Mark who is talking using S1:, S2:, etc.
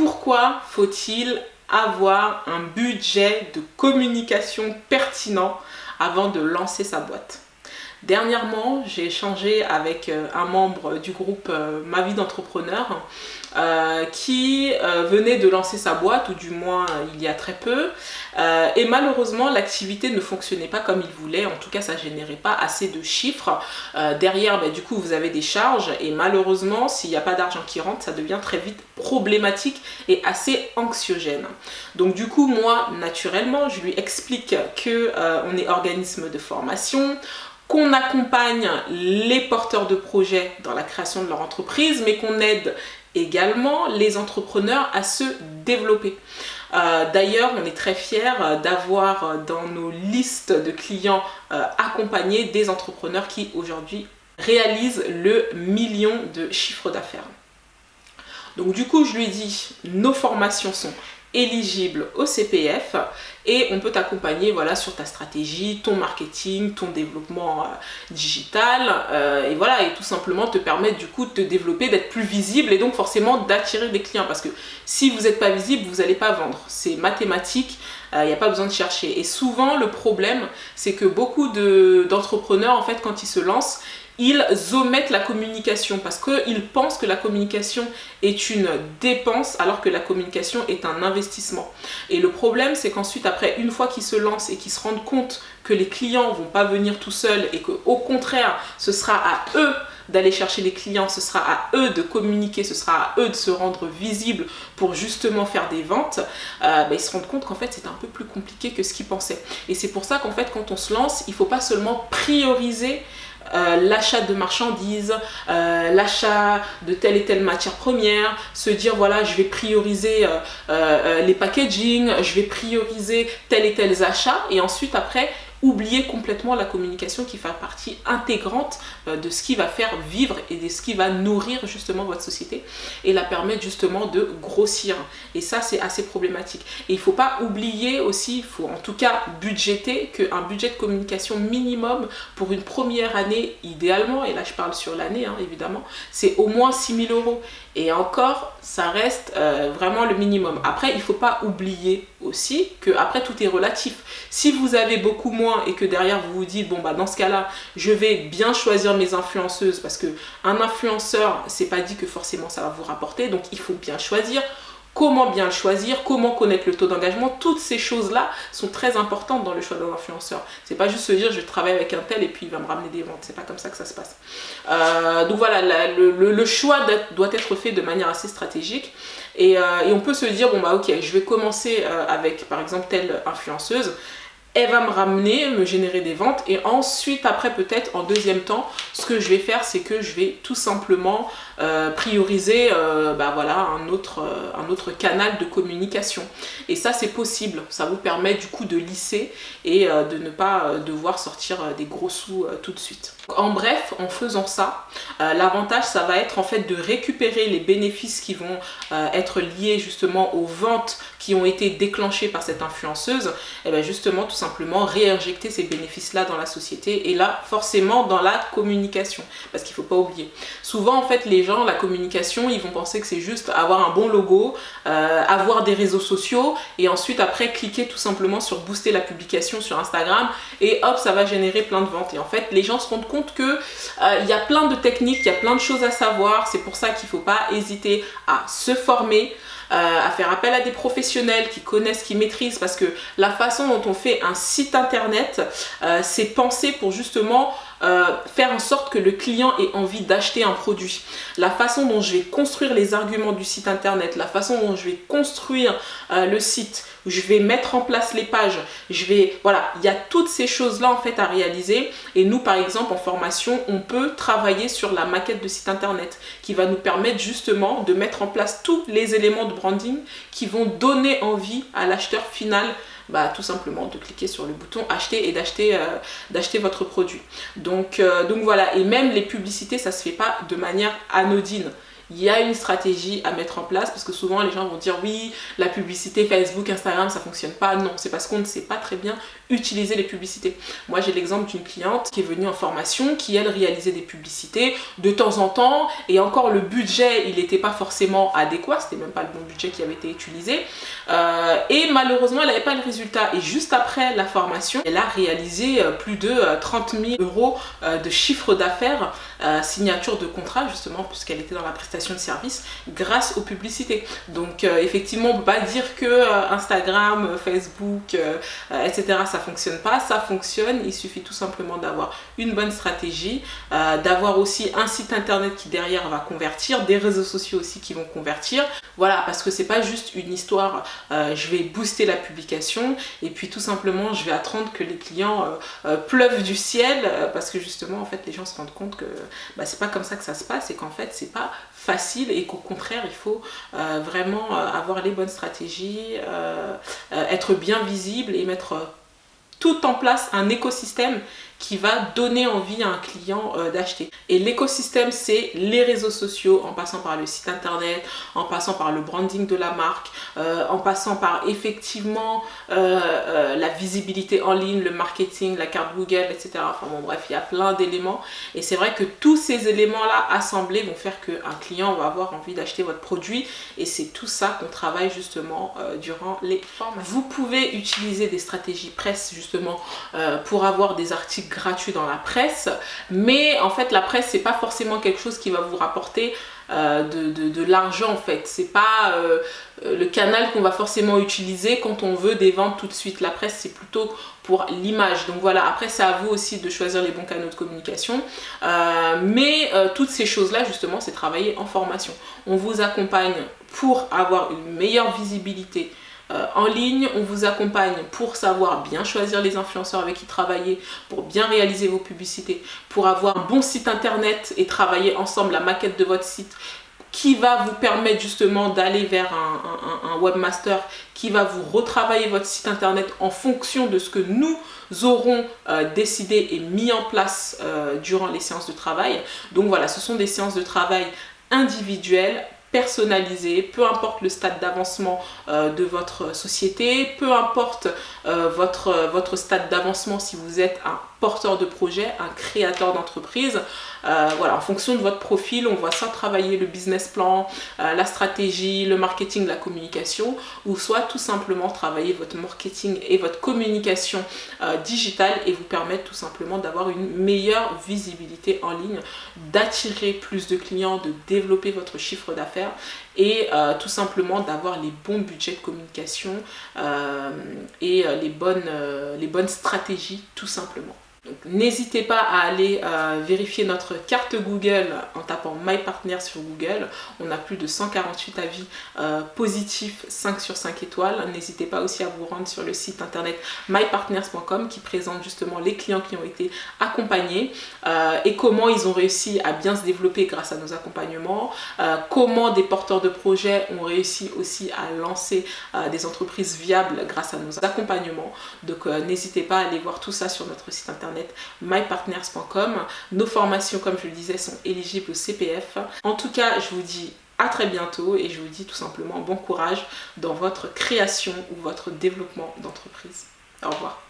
S1: pourquoi faut-il avoir un budget de communication pertinent avant de lancer sa boîte? Dernièrement, j'ai échangé avec un membre du groupe Ma vie d'entrepreneur qui venait de lancer sa boîte, ou du moins il y a très peu, et malheureusement l'activité ne fonctionnait pas comme il voulait. En tout cas, ça générait pas assez de chiffres. Derrière, du coup, vous avez des charges, et malheureusement, s'il n'y a pas d'argent qui rentre, ça devient très vite problématique et assez anxiogène. Donc du coup, moi, naturellement, je lui explique que on est organisme de formation, qu'on accompagne les porteurs de projets dans la création de leur entreprise, mais qu'on aide également les entrepreneurs à se développer. D'ailleurs, on est très fiers d'avoir dans nos listes de clients accompagnés des entrepreneurs qui aujourd'hui réalisent le million de chiffre d'affaires. Donc du coup, je lui dis, nos formations sont éligible au CPF et on peut t'accompagner sur ta stratégie, ton marketing, ton développement digital et voilà, et tout simplement te permettre du coup de te développer, d'être plus visible et donc forcément d'attirer des clients, parce que si vous n'êtes pas visible, vous n'allez pas vendre, c'est mathématique. Il n'y a pas besoin de chercher. Et souvent le problème, c'est que beaucoup d'entrepreneurs en fait, quand ils se lancent, ils omettent la communication parce qu'ils pensent que la communication est une dépense alors que la communication est un investissement. Et le problème, c'est qu'ensuite, après, une fois qu'ils se lancent et qu'ils se rendent compte que les clients ne vont pas venir tout seuls et qu'au contraire, ce sera à eux d'aller chercher les clients, ce sera à eux de communiquer, ce sera à eux de se rendre visibles pour justement faire des ventes, ils se rendent compte qu'en fait c'est un peu plus compliqué que ce qu'ils pensaient. Et c'est pour ça qu'en fait quand on se lance, il ne faut pas seulement prioriser l'achat de marchandises, l'achat de telle et telle matière première, se dire voilà, je vais prioriser les packaging, je vais prioriser tel et tel achat, et ensuite après oublier complètement la communication qui fait partie intégrante de ce qui va faire vivre et de ce qui va nourrir justement votre société et la permettre justement de grossir. Et ça, c'est assez problématique. Et il ne faut pas oublier aussi, il faut en tout cas budgéter qu'un budget de communication minimum pour une première année, idéalement, et là je parle sur l'année évidemment, c'est au moins 6 000 €. Et encore, ça reste vraiment le minimum. Après, il ne faut pas oublier aussi que après tout est relatif. Si vous avez beaucoup moins et que derrière vous vous dites, bon dans ce cas-là, je vais bien choisir mes influenceuses, parce qu'un influenceur, c'est pas dit que forcément ça va vous rapporter, donc il faut bien choisir. Comment bien le choisir, comment connaître le taux d'engagement, toutes ces choses-là sont très importantes dans le choix d'un influenceur. C'est pas juste se dire je travaille avec un tel et puis il va me ramener des ventes, c'est pas comme ça que ça se passe. Donc voilà, le choix doit être fait de manière assez stratégique et on peut se dire ok, je vais commencer avec par exemple telle influenceuse. Elle va me ramener, me générer des ventes, et ensuite après peut-être en deuxième temps, ce que je vais faire, c'est que je vais tout simplement prioriser un autre canal de communication. Et ça c'est possible, ça vous permet du coup de lisser et de ne pas devoir sortir des gros sous tout de suite. En bref, en faisant ça, l'avantage ça va être en fait de récupérer les bénéfices qui vont être liés justement aux ventes qui ont été déclenchées par cette influenceuse, et justement tout simplement réinjecter ces bénéfices-là dans la société et là forcément dans la communication, parce qu'il ne faut pas oublier. Souvent en fait les gens, la communication, ils vont penser que c'est juste avoir un bon logo, avoir des réseaux sociaux et ensuite après cliquer tout simplement sur booster la publication sur Instagram et hop, ça va générer plein de ventes. Et en fait les gens se rendent compte que il y a plein de techniques, il y a plein de choses à savoir. C'est pour ça qu'il ne faut pas hésiter à se former, à faire appel à des professionnels qui connaissent, qui maîtrisent, parce que la façon dont on fait un site internet, c'est pensé pour justement faire en sorte que le client ait envie d'acheter un produit. La façon dont je vais construire les arguments du site internet, la façon dont je vais construire le site, où je vais mettre en place les pages, voilà, il y a toutes ces choses-là en fait à réaliser. Et nous par exemple en formation, on peut travailler sur la maquette de site internet qui va nous permettre justement de mettre en place tous les éléments de branding qui vont donner envie à l'acheteur final tout simplement de cliquer sur le bouton acheter et d'acheter votre produit. Donc voilà, et même les publicités, ça se fait pas de manière anodine. il y a une stratégie à mettre en place, parce que souvent les gens vont dire oui, la publicité Facebook, Instagram, ça fonctionne pas. Non, c'est parce qu'on ne sait pas très bien utiliser les publicités. Moi, j'ai l'exemple d'une cliente qui est venue en formation, qui elle réalisait des publicités de temps en temps, et encore le budget, il n'était pas forcément adéquat, c'était même pas le bon budget qui avait été utilisé, et malheureusement, elle n'avait pas le résultat. Et juste après la formation, elle a réalisé plus de 30 000 euros de chiffre d'affaires, signature de contrat justement, puisqu'elle était dans la prestation de service, grâce aux publicités. Donc effectivement, on ne peut pas dire que Instagram, Facebook, etc. ça fonctionne pas. Ça fonctionne, il suffit tout simplement d'avoir une bonne stratégie, d'avoir aussi un site internet qui derrière va convertir, des réseaux sociaux aussi qui vont convertir. Voilà, parce que c'est pas juste une histoire, je vais booster la publication et puis tout simplement je vais attendre que les clients pleuvent du ciel, parce que justement en fait les gens se rendent compte que c'est pas comme ça que ça se passe, et qu'en fait c'est pas facile, et qu'au contraire il faut vraiment avoir les bonnes stratégies, être bien visible et mettre tout en place un écosystème qui va donner envie à un client d'acheter. Et l'écosystème, c'est les réseaux sociaux, en passant par le site internet, en passant par le branding de la marque, en passant par effectivement la visibilité en ligne, le marketing, la carte Google, etc. Enfin bon, bref, il y a plein d'éléments. Et c'est vrai que tous ces éléments-là assemblés vont faire qu'un client va avoir envie d'acheter votre produit. Et c'est tout ça qu'on travaille justement durant les formations. Vous pouvez utiliser des stratégies presse justement pour avoir des articles gratuits dans la presse, mais en fait la presse c'est pas forcément quelque chose qui va vous rapporter de l'argent en fait. C'est pas le canal qu'on va forcément utiliser quand on veut des ventes tout de suite. La presse c'est plutôt pour l'image. Donc voilà, après c'est à vous aussi de choisir les bons canaux de communication, mais toutes ces choses là justement c'est travailler en formation. On vous accompagne pour avoir une meilleure visibilité en ligne, on vous accompagne pour savoir bien choisir les influenceurs avec qui travailler, pour bien réaliser vos publicités, pour avoir un bon site internet et travailler ensemble la maquette de votre site qui va vous permettre justement d'aller vers un webmaster qui va vous retravailler votre site internet en fonction de ce que nous aurons décidé et mis en place durant les séances de travail. Donc voilà, ce sont des séances de travail individuelles, personnalisé, peu importe le stade d'avancement de votre société, peu importe votre stade d'avancement, si vous êtes un porteur de projet, un créateur d'entreprise. Voilà, en fonction de votre profil, on voit soit travailler le business plan, la stratégie, le marketing, la communication, ou soit tout simplement travailler votre marketing et votre communication digitale et vous permettre tout simplement d'avoir une meilleure visibilité en ligne, d'attirer plus de clients, de développer votre chiffre d'affaires et tout simplement d'avoir les bons budgets de communication et les bonnes stratégies tout simplement. N'hésitez pas à aller vérifier notre carte Google en tapant My Partner sur Google. On a plus de 148 avis positifs, 5 sur 5 étoiles. N'hésitez pas aussi à vous rendre sur le site internet mypartners.com qui présente justement les clients qui ont été accompagnés et comment ils ont réussi à bien se développer grâce à nos accompagnements, comment des porteurs de projets ont réussi aussi à lancer des entreprises viables grâce à nos accompagnements. Donc n'hésitez pas à aller voir tout ça sur notre site internet mypartners.com. Nos formations, comme je le disais, sont éligibles au CPF. En tout cas, je vous dis à très bientôt et je vous dis tout simplement bon courage dans votre création ou votre développement d'entreprise. Au revoir.